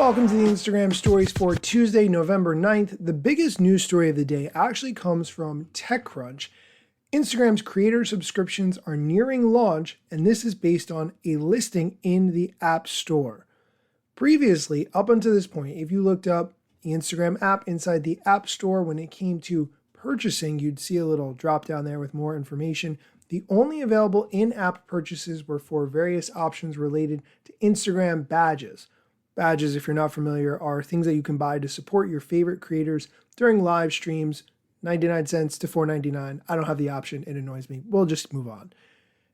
Welcome to the Instagram stories for Tuesday, November 9th. The biggest news story of the day actually comes from TechCrunch. Instagram's creator subscriptions are nearing launch, and this is based on a listing in the App Store. Previously, up until this point, if you looked up the Instagram app inside the App Store, when it came to purchasing, you'd see a little drop down there with more information. The only available in-app purchases were for various options related to Instagram badges. Badges, if you're not familiar, are things that you can buy to support your favorite creators during live streams, 99 cents to $4.99. I don't have the option. It annoys me. We'll just move on.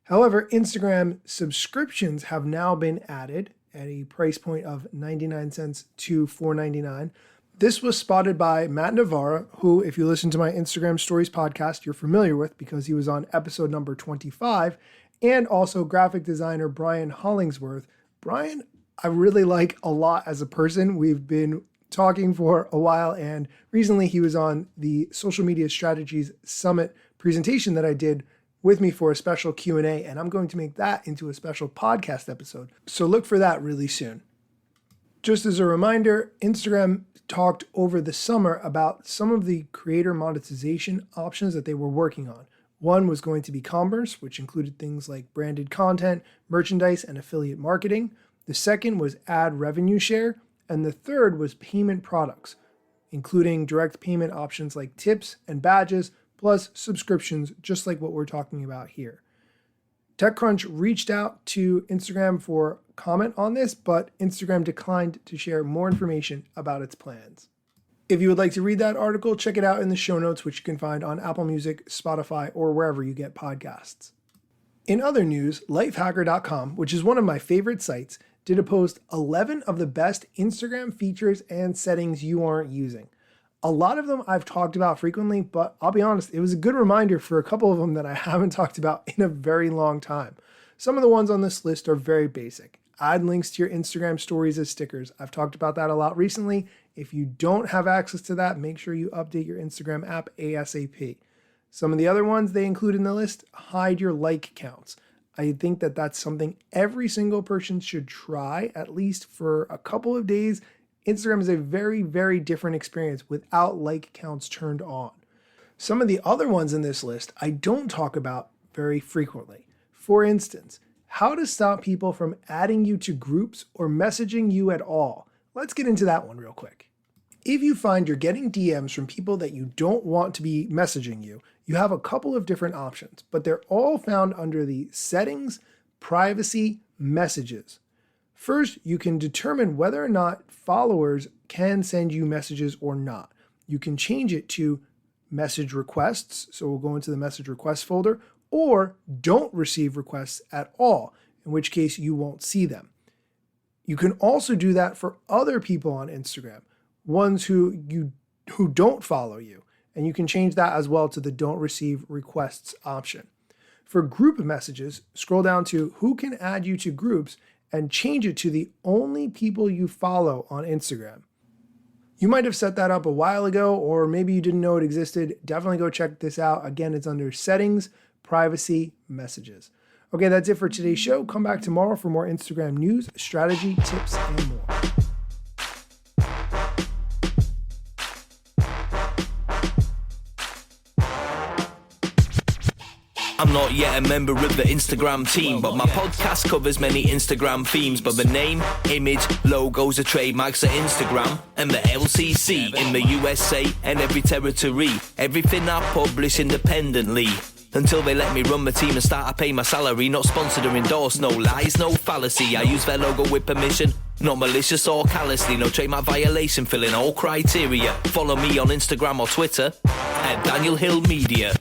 However, Instagram subscriptions have now been added at a price point of 99 cents to $4.99. This was spotted by Matt Navarra, who, if you listen to my Instagram Stories podcast, you're familiar with because he was on episode number 25, and also graphic designer Brian Hollingsworth. Brian, I really like a lot as a person. We've been talking for a while, and recently he was on the Social Media Strategies Summit presentation that I did with me for a special Q&A, and I'm going to make that into a special podcast episode. So look for that really soon. Just as a reminder, Instagram talked over the summer about some of the creator monetization options that they were working on. One was going to be commerce, which included things like branded content, merchandise, and affiliate marketing. The second was ad revenue share, and the third was payment products, including direct payment options like tips and badges, plus subscriptions, just like what we're talking about here. TechCrunch reached out to Instagram for comment on this, but Instagram declined to share more information about its plans. If you would like to read that article, check it out in the show notes, which you can find on Apple Music, Spotify, or wherever you get podcasts. In other news, lifehacker.com, which is one of my favorite sites, did a post 11 of the best Instagram features and settings you aren't using. A lot of them I've talked about frequently, but I'll be honest, it was a good reminder for a couple of them that I haven't talked about in a very long time. Some of the ones on this list are very basic. Add links to your Instagram stories as stickers. I've talked about that a lot recently. If you don't have access to that, make sure you update your Instagram app ASAP. Some of the other ones they include in the list, hide your like counts. I think that that's something every single person should try, at least for a couple of days. Instagram is a very, very different experience without like counts turned on. Some of the other ones in this list I don't talk about very frequently. For instance, how to stop people from adding you to groups or messaging you at all. Let's get into that one real quick. If you find you're getting DMs from people that you don't want to be messaging you, you have a couple of different options, but they're all found under the Settings, Privacy, Messages. First, you can determine whether or not followers can send you messages or not. You can change it to message requests, so we'll go into the message requests folder, or don't receive requests at all, in which case you won't see them. You can also do that for other people on Instagram, ones who don't follow you, and you can change that as well to the don't receive requests option. For group messages, scroll down to who can add you to groups and change it to the only people you follow on Instagram. You might have set that up a while ago, or maybe you didn't know it existed. Definitely go check this out. Again, it's under Settings, Privacy, Messages. Okay, that's it for today's show. Come back tomorrow for more Instagram news, strategy, tips, and more. I'm not yet a member of the Instagram team, but my podcast covers many Instagram themes. But the name, image, logos are trademarks of Instagram and the LCC in the USA and every territory. Everything I publish independently. Until they let me run my team and start to pay my salary. Not sponsored or endorsed, no lies, no fallacy. I use their logo with permission, not malicious or callously. No trademark violation, filling all criteria. Follow me on Instagram or Twitter at Daniel Hill Media.